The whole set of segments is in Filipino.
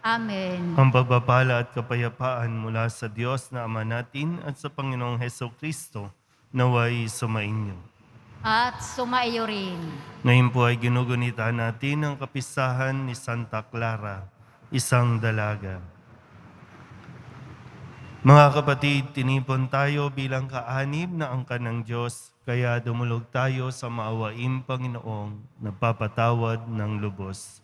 Amen. Ang pagpapala at kapayapaan mula sa Diyos na Ama natin at sa Panginoong Hesukristo naway sumainyo. At sumaiyo rin. Ngayon po ay ginugunita natin ang kapistahan ni Santa Clara, isang dalaga. Mga kapatid, tinipon tayo bilang kaanib na angkan ng Diyos, kaya dumulog tayo sa maawaing Panginoong nagpapatawad ng lubos.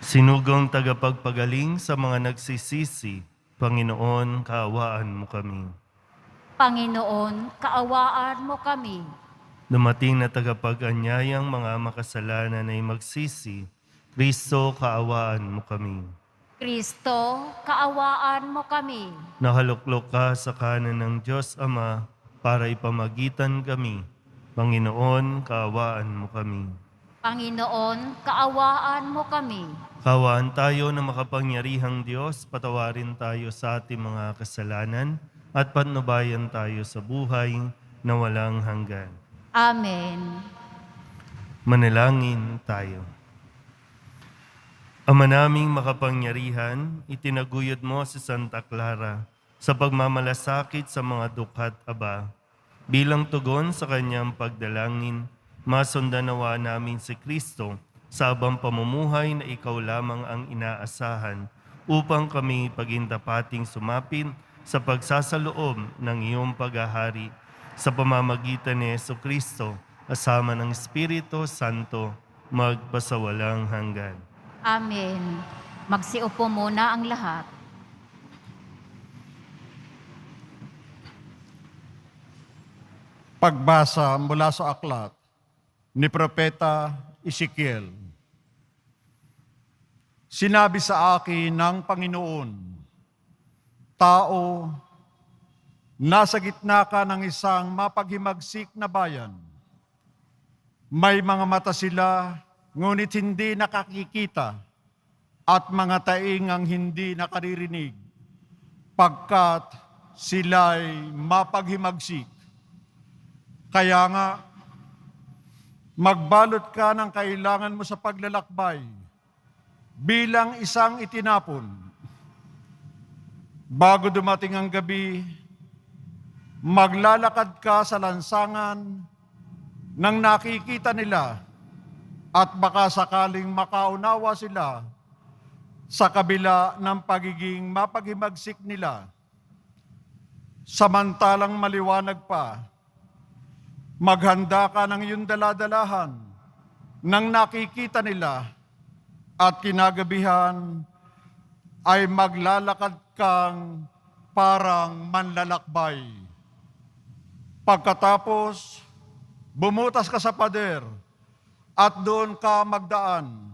Sinugong tagapagpagaling sa mga nagsisisi, Panginoon, kaawaan mo kami. Panginoon, kaawaan mo kami. Dumating na tagapag-anyayang mga makasalanan ay magsisi, Kristo, kaawaan mo kami. Kristo, kaawaan mo kami. Nakaluklok ka sa kanan ng Diyos Ama para ipamagitan kami. Panginoon, kaawaan mo kami. Panginoon, kaawaan mo kami. Kaawaan tayo na makapangyarihang Diyos, patawarin tayo sa ating mga kasalanan at patnubayan tayo sa buhay na walang hanggan. Amen. Manalangin tayo. Ama naming makapangyarihan, itinaguyod mo si Santa Clara sa pagmamalasakit sa mga dukhat Aba. Bilang tugon sa kanyang pagdalangin, masundan nawa namin si Kristo sa abang pamumuhay na ikaw lamang ang inaasahan upang kami pagindapating sumapit sa pagsasaloob ng iyong paghahari sa pamamagitan ni Jesucristo kasama ng Espiritu Santo magpasawalang hanggan. Amen. Magsiupo muna ang lahat. Pagbasa mula sa aklat ni Propeta Ezekiel. Sinabi sa akin ng Panginoon, tao, nasa gitna ka ng isang mapaghimagsik na bayan. May mga mata sila, ngunit hindi nakakikita, at mga taing ang hindi nakaririnig, pagkat sila'y mapaghimagsik. Kaya nga, magbalot ka ng kailangan mo sa paglalakbay bilang isang itinapon. Bago dumating ang gabi, maglalakad ka sa lansangan nang nakikita nila at baka sakaling makaunawa sila sa kabila ng pagiging mapaghimagsik nila. Samantalang maliwanag pa, maghanda ka ng iyong daladalahan nang nakikita nila at kinagabihan ay maglalakad kang parang manlalakbay. Pagkatapos, bumutas ka sa pader at doon ka magdaan.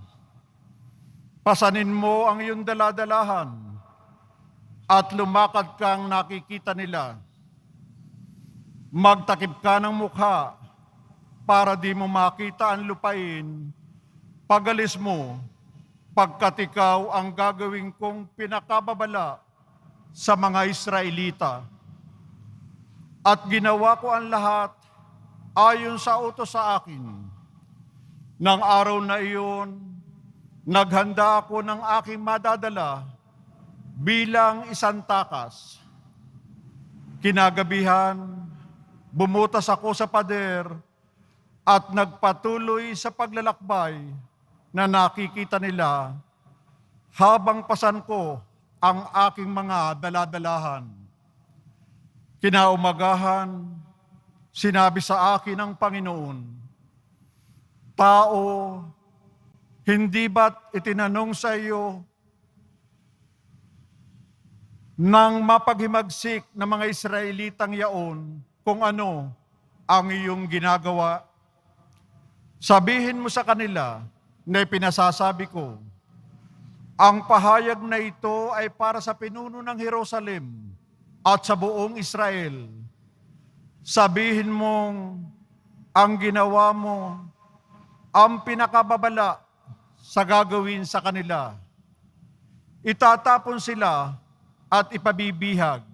Pasanin mo ang iyong daladalahan at lumakad kang nakikita nila. Magtakip ka ng mukha para di mo makita ang lupain. Pagalis mo, pagkat ikaw ang gagawin kong pinakababala sa mga Israelita. At ginawa ko ang lahat ayon sa utos sa akin. Nang araw na iyon, naghanda ako ng aking madadala bilang isang takas. Kinagabihan, bumutas ako sa pader at nagpatuloy sa paglalakbay na nakikita nila habang pasan ko ang aking mga daladalahan. Kinaumagahan, sinabi sa akin ng Panginoon, tao, hindi ba't itinanong sa iyo ng mapaghimagsik na mga Israelitang yaon kung ano ang iyong ginagawa? Sabihin mo sa kanila na pinasasabi ko, ang pahayag na ito ay para sa pinuno ng Jerusalem at sa buong Israel. Sabihin mong ang ginawa mo ang pinakababala sa gagawin sa kanila. Itatapon sila at ipabibihag.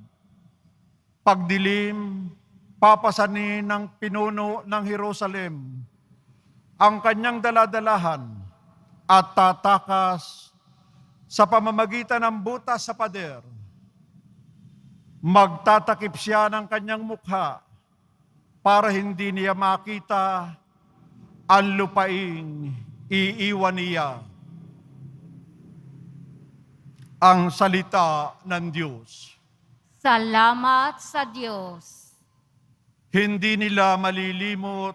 Pagdilim, papasanin ng pinuno ng Jerusalem ang kanyang daladalahan at tatakas sa pamamagitan ng butas sa pader. Magtatakip siya ng kanyang mukha para hindi niya makita ang lupaing iiwan niya. Ang salita ng Diyos. Salamat sa Diyos. Hindi nila malilimot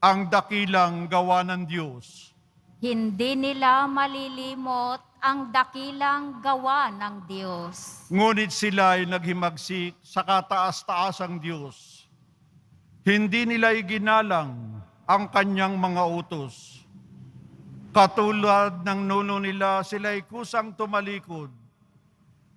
ang dakilang gawa ng Diyos. Hindi nila malilimot ang dakilang gawa ng Diyos. Ngunit sila ay naghimagsik sa kataas-taasang Diyos. Hindi nila iginalang ang kanyang mga utos. Katulad ng nuno nila, sila ay kusang tumalikod.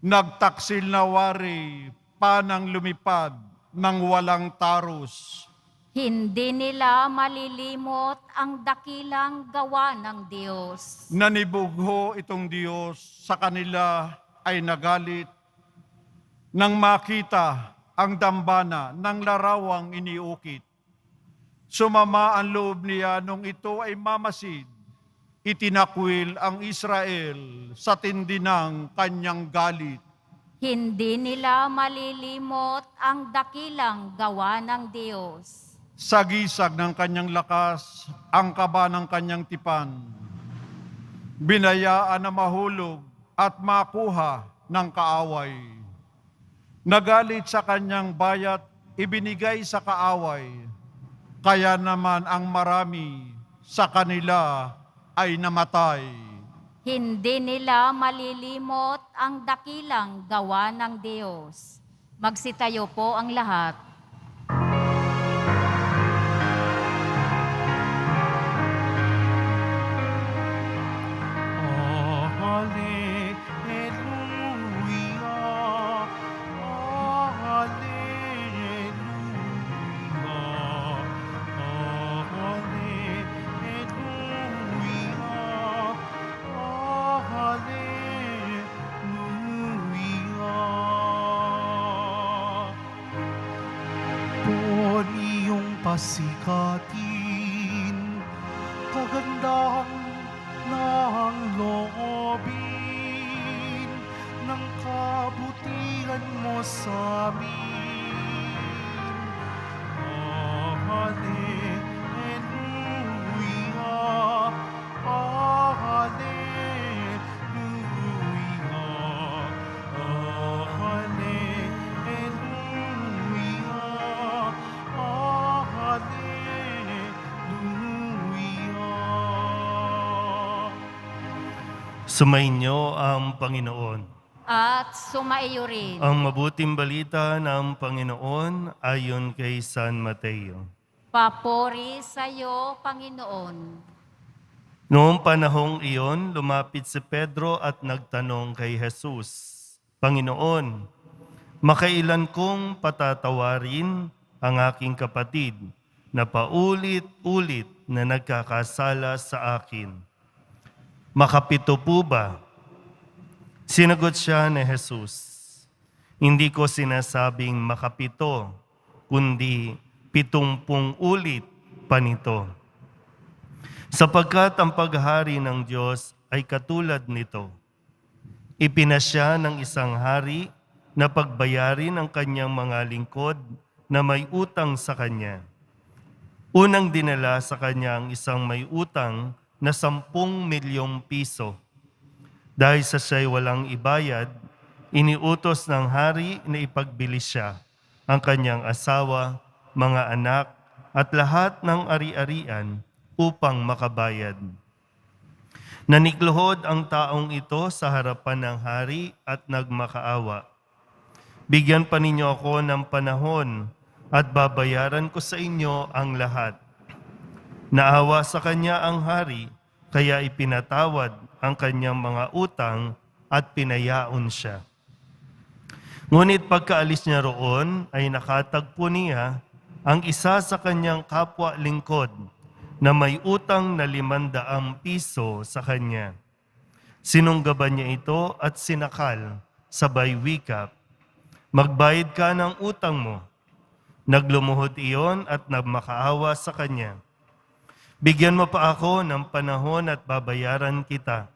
Nagtaksil na wari, panang lumipad ng walang taros. Hindi nila malilimot ang dakilang gawa ng Diyos. Nanibugho itong Diyos sa kanila ay nagalit nang makita ang dambana ng larawang iniukit. Sumama ang loob niya nung ito ay mamasid. Itinakwil ang Israel sa tindi ng kanyang galit. Hindi nila malilimot ang dakilang gawa ng Diyos. Sa gisag ng kanyang lakas, ang kaba ng kanyang tipan. Binayaan na mahulog at makuha ng kaaway. Nagalit sa kanyang bayat, ibinigay sa kaaway. Kaya naman ang marami sa kanila ay namatay. Hindi nila malilimot ang dakilang gawa ng Diyos. Magsitayo po ang lahat. Pasikatin, kagandahan ng loobin, ng kabutihan mo sa amin. Hallelujah, hallelujah, Sumainyo ang Panginoon. At sumaiyo rin. Ang mabuting balita ng Panginoon ayon kay San Mateo. Papuri sa iyo, Panginoon. Noong panahong iyon, lumapit si Pedro at nagtanong kay Jesus, Panginoon, makailan kong patatawarin ang aking kapatid na paulit-ulit na nagkakasala sa akin? Makapito po ba? Sinagot siya ni Jesus, hindi ko sinasabing makapito, kundi 70 ulit pa nito. Sapagkat ang paghari ng Diyos ay katulad nito. Ipinasya ng isang hari na pagbayarin ang kanyang mga lingkod na may utang sa kanya. Unang dinala sa kanya ang isang may utang na 10 milyong piso. Dahil sa siya'y walang ibayad, iniutos ng hari na ipagbili siya, ang kanyang asawa, mga anak, at lahat ng ari-arian upang makabayad. Nanikluhod ang taong ito sa harapan ng hari at nagmakaawa. Bigyan pa ninyo ako ng panahon at babayaran ko sa inyo ang lahat. Naawa sa kanya ang hari, kaya ipinatawad ang kanyang mga utang at pinayaon siya. Ngunit pagkaalis niya roon, ay nakatagpo niya ang isa sa kanyang kapwa lingkod na may utang na 500 piso sa kanya. Sinunggaban niya ito at sinakal, sabay wika, magbayad ka ng utang mo. Naglumuhod iyon at nagmakaawa sa kanya. Bigyan mo pa ako ng panahon at babayaran kita.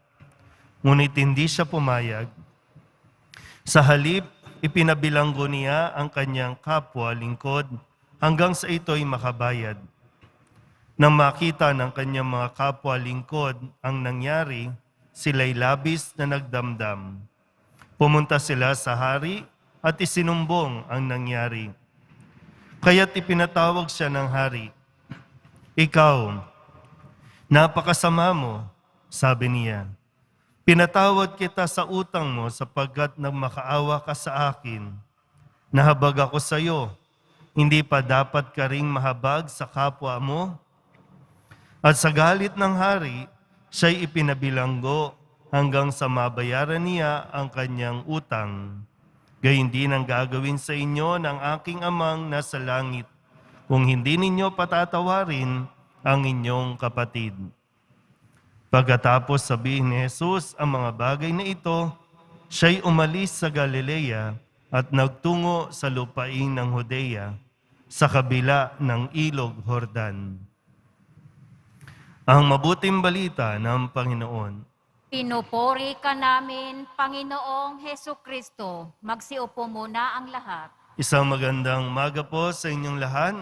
Ngunit hindi siya pumayag. Sa halip, ipinabilanggo niya ang kanyang kapwa lingkod hanggang sa ito'y makabayad. Nang makita ng kanyang mga kapwa lingkod ang nangyari, sila'y labis na nagdamdam. Pumunta sila sa hari at isinumbong ang nangyari. Kaya't ipinatawag siya ng hari. Ikaw, napakasama mo, sabi niya. Pinatawad kita sa utang mo sapagkat nagmakaawa ka sa akin. Nahabag ako sa iyo. Hindi pa dapat ka ring mahabag sa kapwa mo? At sa galit ng hari, siya'y ipinabilanggo hanggang sa mabayaran niya ang kanyang utang. Gayun din ang gagawin sa inyo ng aking amang nasa langit kung hindi ninyo patatawarin ang inyong kapatid. Pagkatapos sabihin ni Jesus ang mga bagay na ito, siya'y umalis sa Galilea at nagtungo sa lupain ng Judea, sa kabila ng ilog Jordan. Ang mabuting balita ng Panginoon. Pinupuri ka namin, Panginoong Hesu Kristo. Magsiupo muna ang lahat. Isang magandang umaga po sa inyong lahat.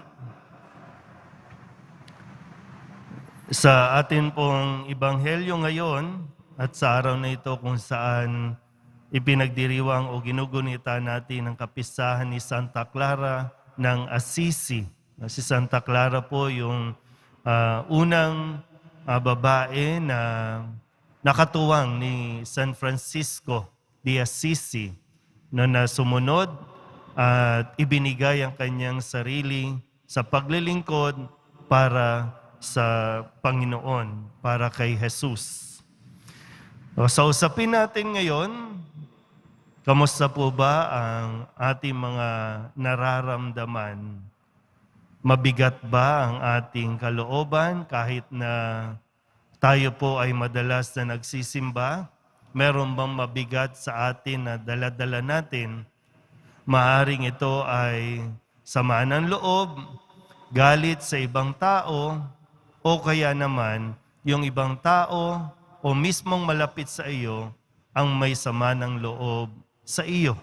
Sa atin pong Ebanghelyo ngayon at sa araw na ito kung saan ipinagdiriwang o ginugunita natin ang kapistahan ni Santa Clara ng Assisi. Si Santa Clara po yung unang babae na nakatuwang ni San Francisco de Assisi na sumunod at ibinigay ang kanyang sarili sa paglilingkod para sa Panginoon, para kay Jesus. Sa usapin natin ngayon, kamusta po ba ang ating mga nararamdaman? Mabigat ba ang ating kalooban kahit na tayo po ay madalas na nagsisimba? Meron bang mabigat sa atin na dala-dala natin? Maaring ito ay sama ng loob, galit sa ibang tao, o kaya naman yung ibang tao o mismong malapit sa iyo ang may sama ng loob sa iyo.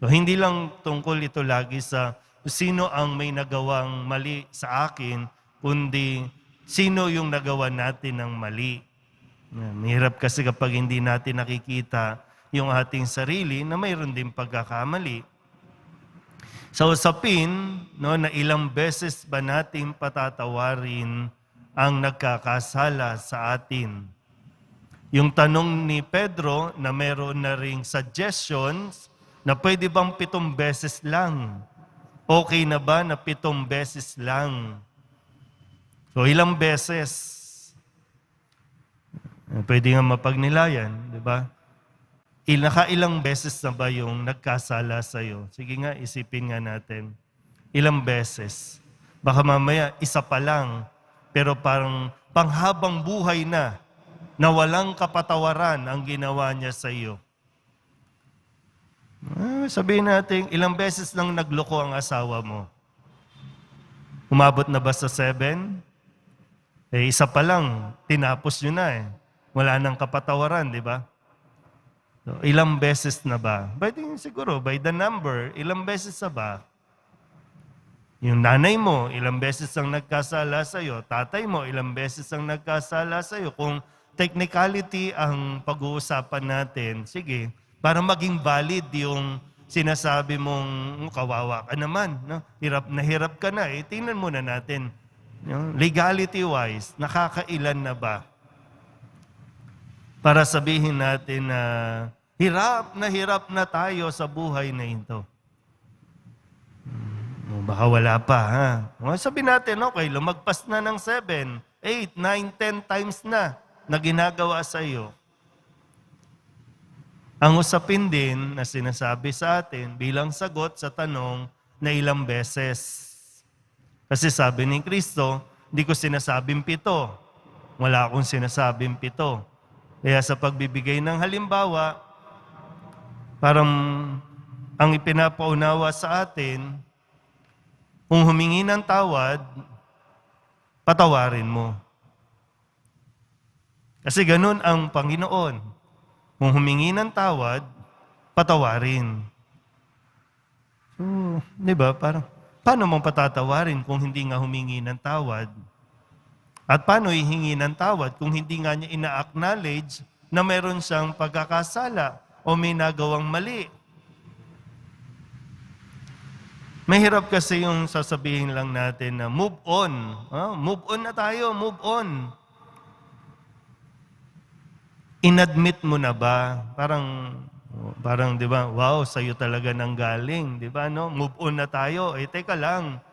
So, hindi lang tungkol ito lagi sa sino ang may nagawang mali sa akin, kundi sino yung nagawa natin ng mali. Mahirap kasi kapag hindi natin nakikita yung ating sarili na mayroon din pagkakamali. Sa usapin, na ilang beses ba natin patatawarin ang nagkakasala sa atin? Yung tanong ni Pedro na meron na ring suggestions na pwede bang 7 beses lang? Okay na ba na 7 beses lang? So ilang beses? Pwede nga mapagnilayan, di ba? Nakailang beses na ba yung nagkasala sa'yo? Sige nga, isipin nga natin. Ilang beses? Baka mamaya, isa pa lang, pero parang panghabang buhay na walang kapatawaran ang ginawa niya sa iyo. Sabihin natin, ilang beses nang nagloko ang asawa mo? Umabot na ba sa 7? Isa pa lang, tinapos nyo na Wala nang kapatawaran, di ba? So, ilang beses na ba? Siguro, by the number, ilang beses na ba? Yung nanay mo, ilang beses ang nagkasala sa'yo. Tatay mo, ilang beses ang nagkasala sa'yo. Kung technicality ang pag-uusapan natin, sige, para maging valid yung sinasabi mong kawawa ka naman. No? Hirap ka na. Tingnan muna natin. Legality-wise, nakakailan na ba? Para sabihin natin na hirap na tayo sa buhay na ito. Baka wala pa, ha? Sabihin natin, okay, lumagpas na ng 7, 8, 9, 10 times na ginagawa sa iyo. Ang usapin din na sinasabi sa atin bilang sagot sa tanong na ilang beses. Kasi sabi ni Kristo, hindi ko sinasabing 7. Wala akong sinasabing 7. Kaya sa pagbibigay ng halimbawa, parang ang ipinapaunawa sa atin, kung humingi ng tawad, patawarin mo. Kasi ganun ang Panginoon. Kung humingi ng tawad, patawarin. So, di ba? Parang, paano mong patatawarin kung hindi nga humingi ng tawad? At paano hihingi ng tawad kung hindi nga niya ina-acknowledge na meron siyang pagkakasala o may nagawang mali? Mahirap kasi yung sasabihin lang natin na move on. Move on na tayo, move on. Inadmit mo na ba? Parang 'di ba? Wow, sa'yo talaga nang galing, 'di ba no? Move on na tayo. Teka lang.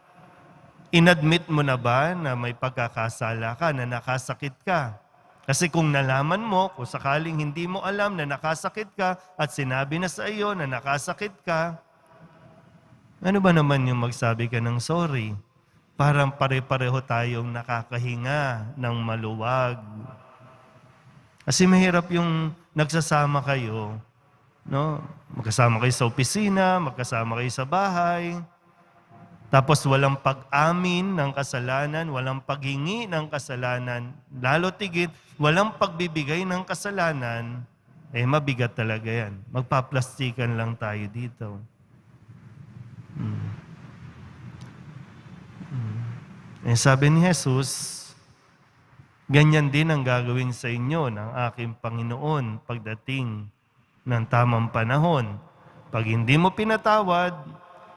Inadmit mo na ba na may pagkakasala ka, na nakasakit ka? Kasi kung nalaman mo, kung sakaling hindi mo alam na nakasakit ka at sinabi na sa iyo na nakasakit ka, ano ba naman yung magsabi ka ng sorry? Parang pare-pareho tayong nakakahinga ng maluwag. Kasi mahirap yung nagsasama kayo, no? Magkasama kayo sa opisina, magkasama kayo sa bahay, tapos walang pag-amin ng kasalanan, walang paghingi ng kasalanan, lalo tigit, walang pagbibigay ng kasalanan, mabigat talaga yan. Magpaplastikan lang tayo dito. Sabi ni Jesus, ganyan din ang gagawin sa inyo ng aking Panginoon pagdating ng tamang panahon. Pag hindi mo pinatawad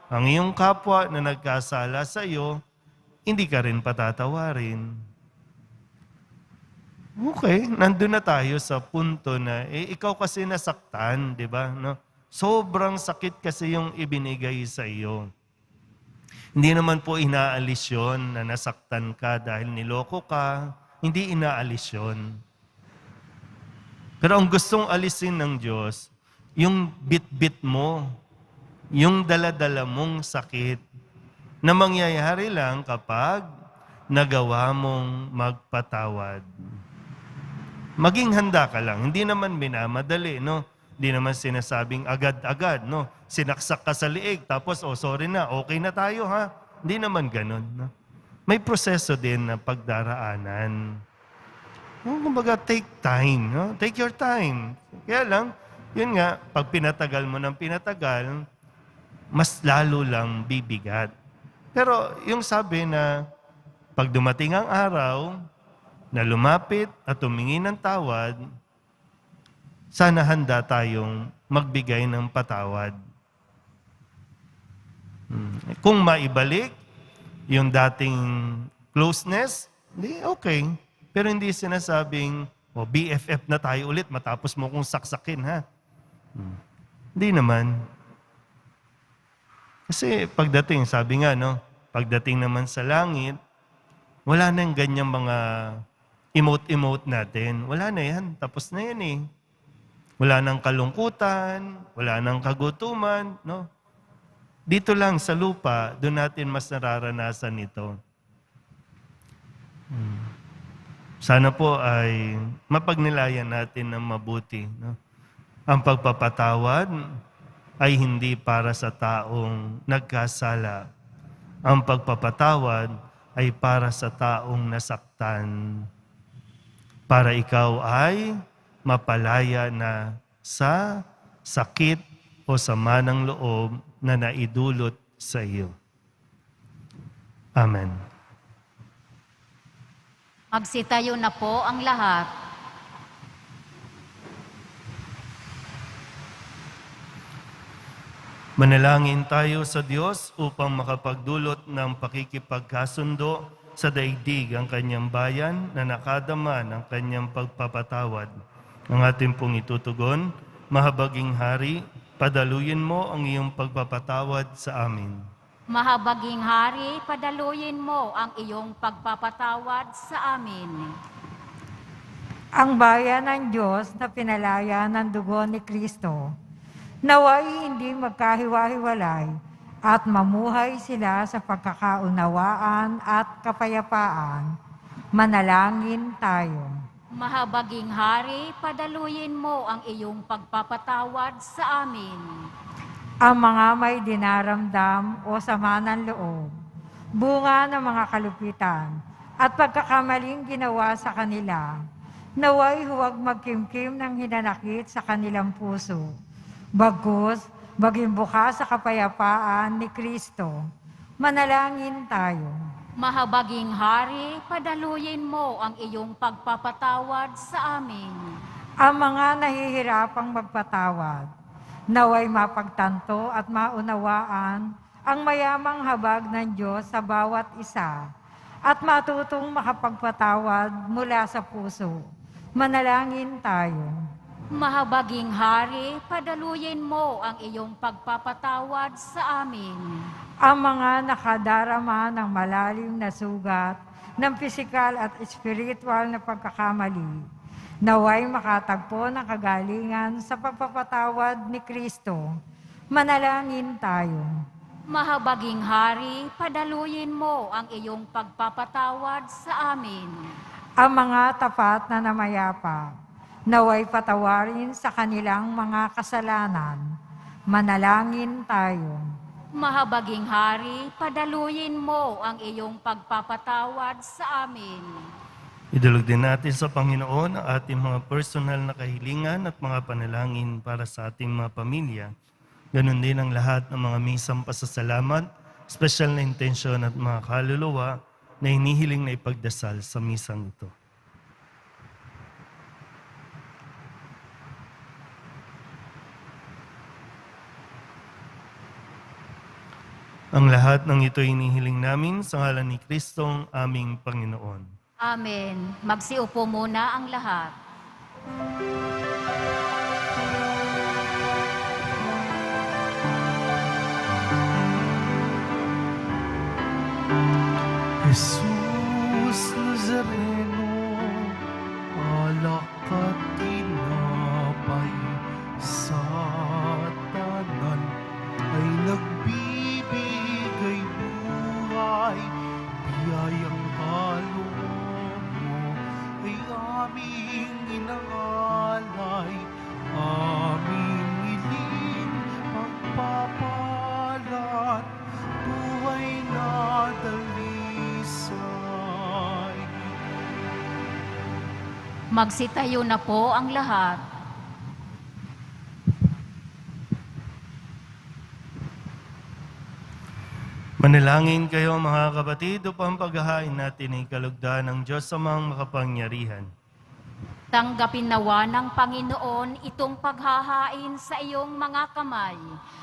ang iyong kapwa na nagkasala sa iyo, hindi ka rin patatawarin. Okay, nandun na tayo sa punto na, ikaw kasi nasaktan, di ba? No? Sobrang sakit kasi yung ibinigay sa iyo. Hindi naman po inaalis yun na nasaktan ka dahil niloko ka. Hindi inaalis yun. Pero ang gustong alisin ng Diyos, yung bit-bit mo, yung dala-dala mong sakit, na mangyayari lang kapag nagawa mong magpatawad. Maging handa ka lang. Hindi naman minamadali, no? Hindi naman sinasabing agad-agad, no? Sinaksak ka sa liig, tapos, sorry na, okay na tayo, ha? Hindi naman ganun, no? May proseso din na pagdaraanan. Kumbaga, take time, no? Take your time. Kaya lang, yun nga, pag pinatagal mo ng pinatagal, mas lalo lang bibigat. Pero yung sabi na, pag dumating ang araw, na lumapit at humingi ng tawad, sana handa tayong magbigay ng patawad. Kung maibalik yung dating closeness, di okay. Pero hindi sinasabing, BFF na tayo ulit matapos mo kong saksakin, ha? Hindi naman. Kasi pagdating, sabi nga, no? Pagdating naman sa langit, wala nang ganyang mga emote-emote natin. Wala na yan. Tapos na yan eh. Wala nang kalungkutan, wala nang kagutuman, no? Dito lang sa lupa, doon natin mas nararanasan ito. Sana po ay mapagnilayan natin ng mabuti, no? Ang pagpapatawad ay hindi para sa taong nagkasala. Ang pagpapatawad ay para sa taong nasaktan. Para ikaw ay mapalaya na sa sakit o sama ng loob na naidulot sa iyo. Amen. Magsitayo na po ang lahat. Manalangin tayo sa Diyos upang makapagdulot ng pakikipagkasundo sa daigdig ang kanyang bayan na nakadama ng kanyang pagpapatawad. Ang ating pong itutugon, Mahabaging Hari, padaluyin mo ang iyong pagpapatawad sa amin. Mahabaging Hari, padaluyin mo ang iyong pagpapatawad sa amin. Ang bayan ng Diyos na pinalaya ng dugo ni Kristo, naway hindi magkahiwa-hiwalay at mamuhay sila sa pagkakaunawaan at kapayapaan. Manalangin tayo. Mahabaging Hari, padaluyin mo ang iyong pagpapatawad sa amin. Ang mga may dinaramdam o sama ng loob, bunga ng mga kalupitan at pagkakamaling ginawa sa kanila, Naway huwag magkimkim ng hinanakit sa kanilang puso. Bagkus, maging bukas sa kapayapaan ni Kristo. Manalangin tayo. Mahabaging Hari, padaluyin mo ang iyong pagpapatawad sa amin. Ang mga nahihirapang magpatawad, naway mapagtanto at maunawaan ang mayamang habag ng Diyos sa bawat isa at matutong makapagpatawad mula sa puso. Manalangin tayo. Mahabaging Hari, padaluyin mo ang iyong pagpapatawad sa amin. Ang mga nakadarama ng malalim na sugat ng pisikal at espiritual na pagkakamali, naway makatagpo ng kagalingan sa pagpapatawad ni Kristo. Manalangin tayo. Mahabaging Hari, padaluyin mo ang iyong pagpapatawad sa amin. Ang mga tapat na namayapa, naway patawarin sa kanilang mga kasalanan. Manalangin tayo. Mahabaging Hari, padaluyin mo ang iyong pagpapatawad sa amin. Idulog din natin sa Panginoon ang ating mga personal na kahilingan at mga panalangin para sa ating mga pamilya. Ganon din ang lahat ng mga misang pasasalamat, special na intensyon at mga kaluluwa na hinihiling na ipagdasal sa misang ito. Ang lahat ng ito hinihiling namin sa ngalan ni Kristong aming Panginoon. Amen. Magsiupo muna ang lahat. Jesus Nazareno, alak at tinapay sa tanan ay nagbibigay buhay, biyayang kaloob mo ay aming inaalay, aming iling pagpapalat, buhay na dalisay. Magsitayo na po ang lahat. Manalangin kayo mga kapatid upang paghahain natin ay kalugdan ng Diyos sa mga makapangyarihan. Tanggapin nawa ng Panginoon itong paghahain sa iyong mga kamay,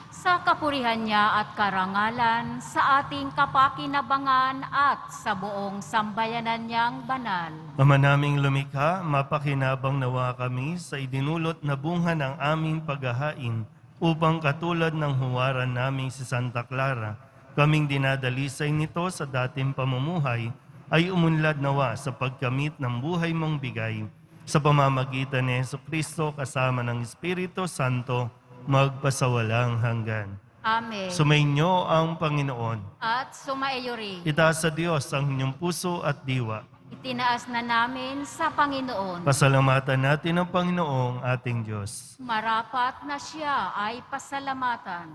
sa kapurihan niya at karangalan, sa ating kapakinabangan at sa buong sambayanan niyang banal. Ama naming lumikha, mapakinabang nawa kami sa idinulot na bunga ng aming paghahain upang katulad ng huwaran naming si Santa Clara, kaming dinadalisay nito sa dating pamumuhay, ay umunlad nawa sa pagkamit ng buhay mong bigay. Sa pamamagitan ni Jesucristo kasama ng Espiritu Santo, magpasawalang hanggan. Amen. Sumainyo ang Panginoon. At sumaiyo rin. Itaas sa Diyos ang inyong puso at diwa. Itinaas na namin sa Panginoon. Pasalamatan natin ang Panginoong ating Diyos. Marapat na siya ay pasalamatan.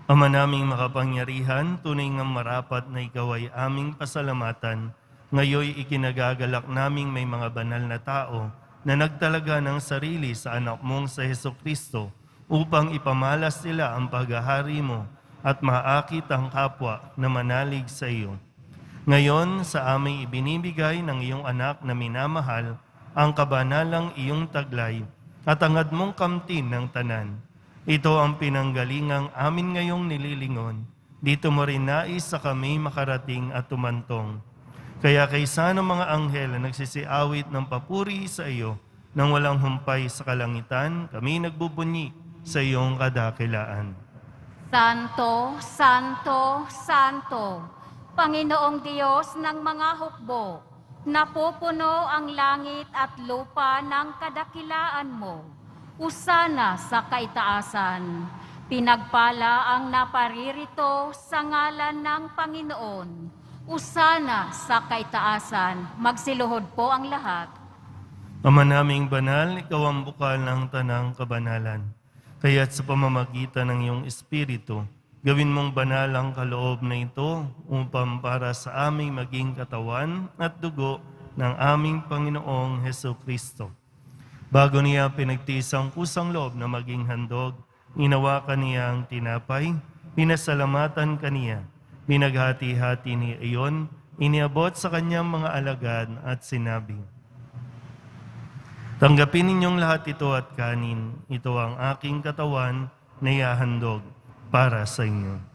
Ama naming makapangyarihan, tunay ngang marapat na ikaw ay aming pasalamatan. Ngayoy ikinagagalak naming may mga banal na tao na nagtalaga ng sarili sa anak mong sa Jesucristo upang ipamalas nila ang paghahari mo at maakit ang kapwa na manalig sa iyo. Ngayon, sa aming ibinibigay ng iyong anak na minamahal, ang kabanalang iyong taglay at angad mong kamtin ng tanan. Ito ang pinanggalingang amin ngayong nililingon. Dito mo rin nais sa kami makarating at tumantong. Kaya kaysa ng mga anghel na nagsisiawit ng papuri sa iyo, nang walang humpay sa kalangitan, kami nagbubunyi sa iyong kadakilaan. Santo, Santo, Santo, Panginoong Diyos ng mga hukbo, napupuno ang langit at lupa ng kadakilaan mo. Usana sa kaitaasan, pinagpala ang naparirito sa ngalan ng Panginoon. Usana sa kaitaasan, magsiluhod po ang lahat. Ama naming banal, ikaw ang bukal ng tanang kabanalan. Kaya't sa pamamagitan ng iyong Espiritu, gawin mong banal ang kaloob na ito upang para sa aming maging katawan at dugo ng aming Panginoong Jesucristo. Bago niya pinagtiis ang kusang loob na maging handog, inawakan niya ang tinapay, pinasalamatan kaniya, pinaghati-hati ni iyon, iniabot sa kanyang mga alagad at sinabi, "Tanggapin ninyong lahat ito at kanin, ito ang aking katawan na ihahandog para sa inyo."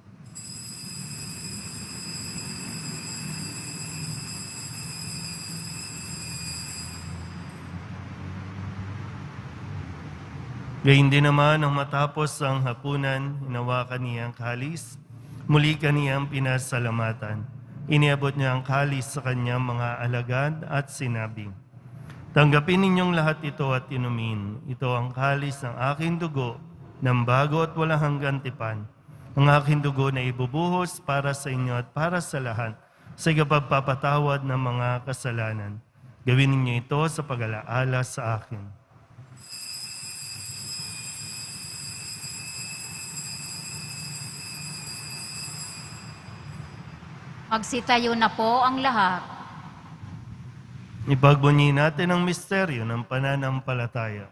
Gayun din naman, nang matapos ang hapunan, hinawakan niya ang kalis, muli kaniyang pinasalamatan. Iniabot niya ang kalis sa kanyang mga alagad at sinabi, "Tanggapin ninyong lahat ito at inumin. Ito ang kalis ng aking dugo, ng bago at walang hanggang tipan. Ang aking dugo na ibubuhos para sa inyo at para sa lahat, sa ikapagpapatawad ng mga kasalanan. Gawin ninyo ito sa pag-alaala sa akin." Magsitayo na po ang lahat. Ipagbunyi natin ang misteryo ng pananampalataya.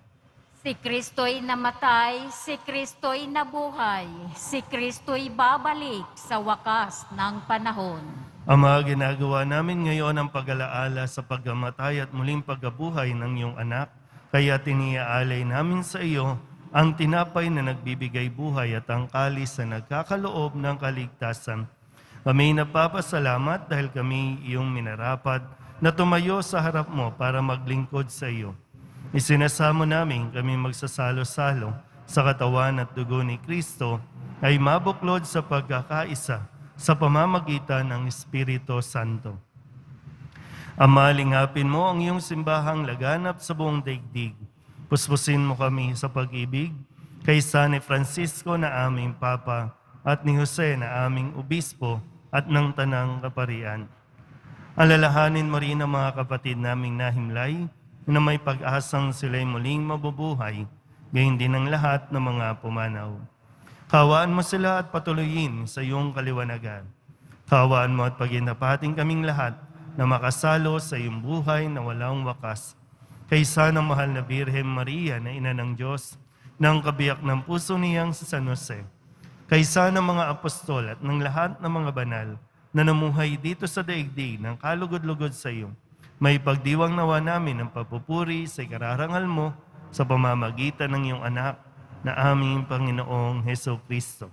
Si Kristo'y namatay, si Kristo'y nabuhay, si Kristo'y babalik sa wakas ng panahon. Ama, ginagawa namin ngayon ang pag-alaala sa pagkamatay at muling pagkabuhay ng iyong anak, kaya tiniaalay namin sa iyo ang tinapay na nagbibigay buhay at ang kalis na nagkakaloob ng kaligtasan. Kami napapasalamat dahil kami iyong minarapat na tumayo sa harap mo para maglingkod sa iyo. Isinasamo namin kami magsasalo-salo sa katawan at dugo ni Kristo ay mabuklod sa pagkakaisa sa pamamagitan ng Espiritu Santo. Ama, lingapin mo ang iyong simbahang laganap sa buong daigdig. Puspusin mo kami sa pag-ibig kay San Francisco na aming Papa at ni Jose na aming Obispo at ng Tanang Kaparian. Alalahanin mo rin ang mga kapatid naming nahimlay na may pag-asang sila'y muling mabubuhay, gayon din ang lahat ng mga pumanaw. Kawaan mo sila at patuloyin sa iyong kaliwanagan. Kawaan mo at paginapating kaming lahat na makasalo sa iyong buhay na walang wakas. Kaysa ng mahal na Birhen Maria na Ina ng Diyos, ng kabiyak ng puso niyang si San Jose, kaysa ng mga apostol at ng lahat ng mga banal na namuhay dito sa daigdig ng kalugod-lugod sa iyo, may pagdiwang nawa namin ng papupuri sa ikararangal mo sa pamamagitan ng iyong anak na aming Panginoong Heso Kristo.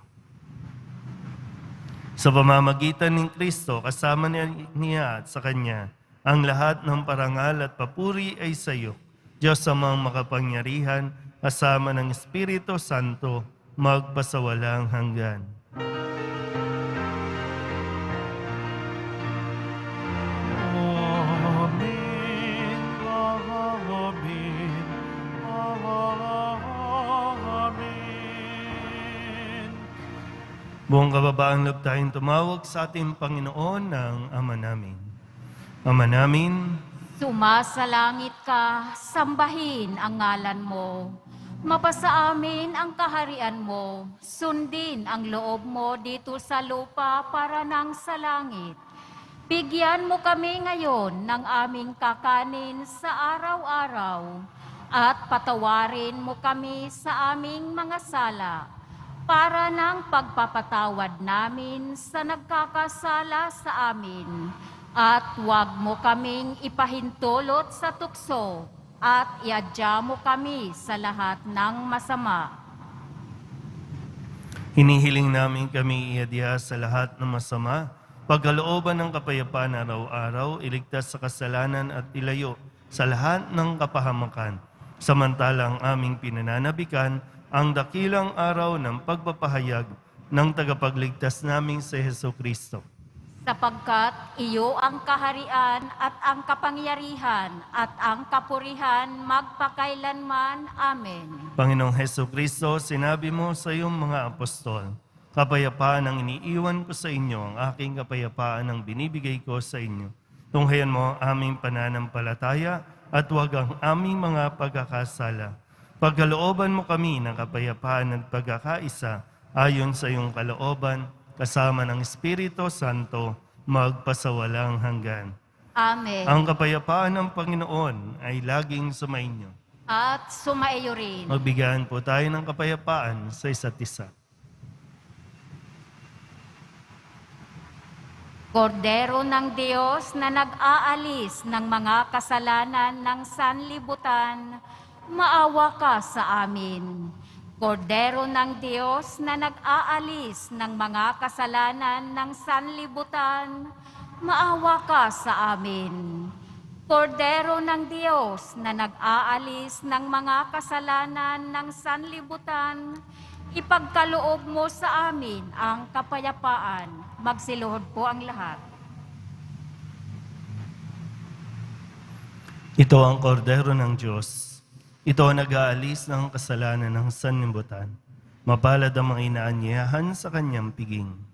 Sa pamamagitan ng Kristo, kasama niya at sa Kanya, ang lahat ng parangal at papuri ay sa iyo, Diyos amang makapangyarihan, kasama ng Espiritu Santo, magpasawalang hanggan. Amen. Amen. Amen. Buong kababaang loob tayong tumawag sa ating Panginoon ng Ama namin. Ama namin, Sumasalangit ka, sambahin ang ngalan mo. Mapasa amin ang kaharian mo, sundin ang loob mo dito sa lupa para nang sa langit. Bigyan mo kami ngayon ng aming kakanin sa araw-araw at patawarin mo kami sa aming mga sala para nang pagpapatawad namin sa nagkakasala sa amin. At huwag mo kaming ipahintulot sa tukso at iadya mo kami sa lahat ng masama. hinihiling namin kami iadya sa lahat ng masama, pagkalooban ng kapayapaan araw-araw, iligtas sa kasalanan at ilayo sa lahat ng kapahamakan. Samantalang aming pinananabikan ang dakilang araw ng pagpapahayag ng tagapagligtas naming si Heso Kristo. Sapagkat iyo ang kaharian at ang kapangyarihan at ang kapurihan magpakailanman. Amen. Panginoong Heso Kristo, sinabi mo sa iyong mga apostol, kapayapaan ang iniiwan ko sa inyo, ang aking kapayapaan ang binibigay ko sa inyo. Tunghayan mo ang aming pananampalataya at huwag ang aming mga pagkakasala. Pagkalooban mo kami ng kapayapaan at pagkakaisa ayon sa iyong kalooban, kasama ng Espiritu Santo, magpasawalang hanggan. Amen. Ang kapayapaan ng Panginoon ay laging sumainyo. at sumaiyo rin. Magbigayan po tayo ng kapayapaan sa isa't isa. Kordero ng Diyos na nag-aalis ng mga kasalanan ng sanlibutan, maawa ka sa amin. Kordero ng Diyos na nag-aalis ng mga kasalanan ng sanlibutan, maawa ka sa amin. Kordero ng Diyos na nag-aalis ng mga kasalanan ng sanlibutan, ipagkaloob mo sa amin ang kapayapaan. Magsiluhod po ang lahat. Ito ang kordero ng Diyos. Ito ang nag-aalis ng kasalanan ng sanlibutan. Mapalad ang mga inaanyayahan sa kanyang piging.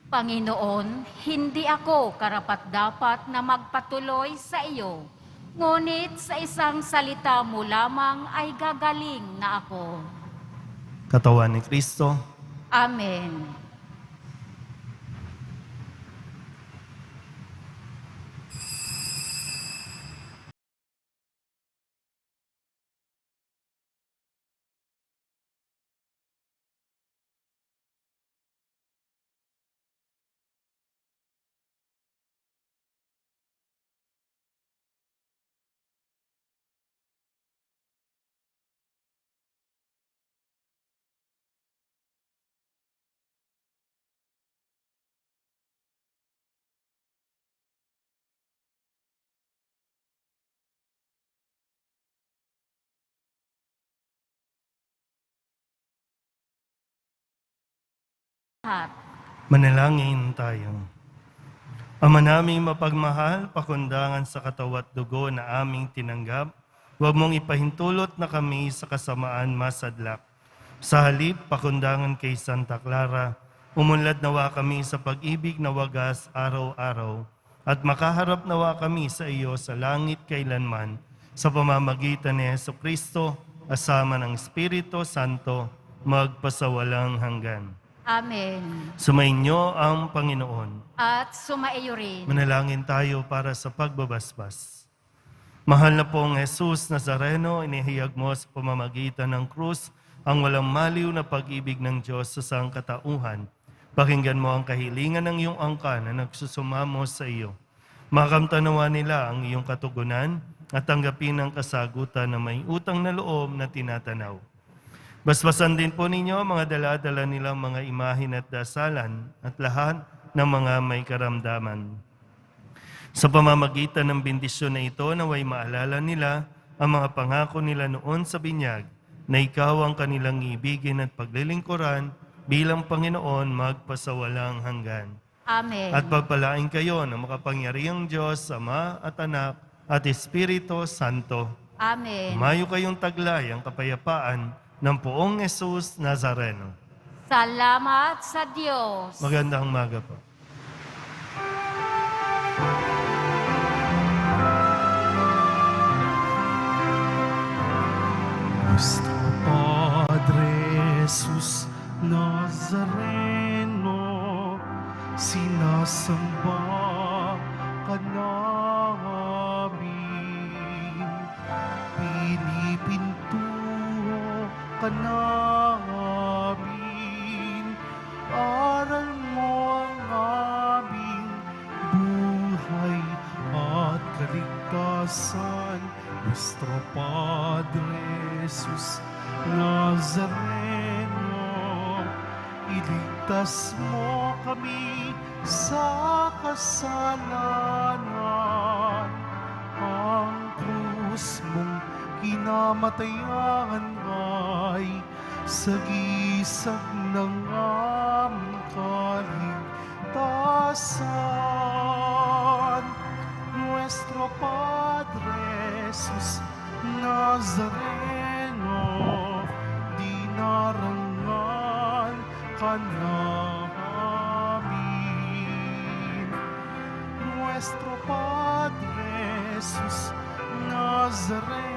Panginoon, hindi ako karapat-dapat na magpatuloy sa iyo, ngunit sa isang salita mo lamang ay gagaling na ako. Katawan ni Kristo, Amen. Lahat. manalangin tayo. Ama naming mapagmahal, pakundangan sa katawat dugo na aming tinanggap, huwag mong ipahintulot na kami sa kasamaan masadlak. Sa halip, pakundangan kay Santa Clara, umunlad nawa kami sa pag-ibig na wagas araw-araw, at makaharap nawa kami sa iyo sa langit kailanman, sa pamamagitan ni Jesucristo, asama ng Espiritu Santo, magpasawalang hanggan. Amen. Sumainyo ang Panginoon. At sumaiyo rin. Manalangin tayo para sa pagbabasbas. Mahal na pong Jesus Nazareno, inihayag mo sa pamamagitan ng krus ang walang maliw na pag-ibig ng Diyos sa sangkatauhan. Pakinggan mo ang kahilingan ng iyong angkan na nagsusumamo sa iyo. Makamtanawa nila ang iyong katugunan at tanggapin ang kasagutan na may utang na loob na tinatanaw. Basbasan din po ninyo mga dala-dala nilang mga imahin at dasalan at lahat ng mga may karamdaman. Sa pamamagitan ng bendisyon na ito, naway maalala nila ang mga pangako nila noon sa binyag na ikaw ang kanilang ibigin at paglilingkuran bilang Panginoon magpasawalang hanggan. Amen. At pagpalain kayo ng makapangyarihang Diyos, Ama at Anak at Espiritu Santo. Amen. Umayo kayong taglay ang kapayapaan ng poong Jesus Nazareno. Salamat sa Diyos. Magandang umaga po. Nuestro Padre Jesus Nazareno, sinasamba ka namin, pinipintuho ka namin, aral mo ang aming buhay at kaligtasan. Nuestro Padre Jesus Nazareno, iligtas mo kami sa kasalanan. Ang krus mong kinamatayan ay sagisag ng aming kaligtasan. Nuestro Padre Jesus Nazareno, dinarangal ka namin. Nuestro Padre Jesus Nazareno,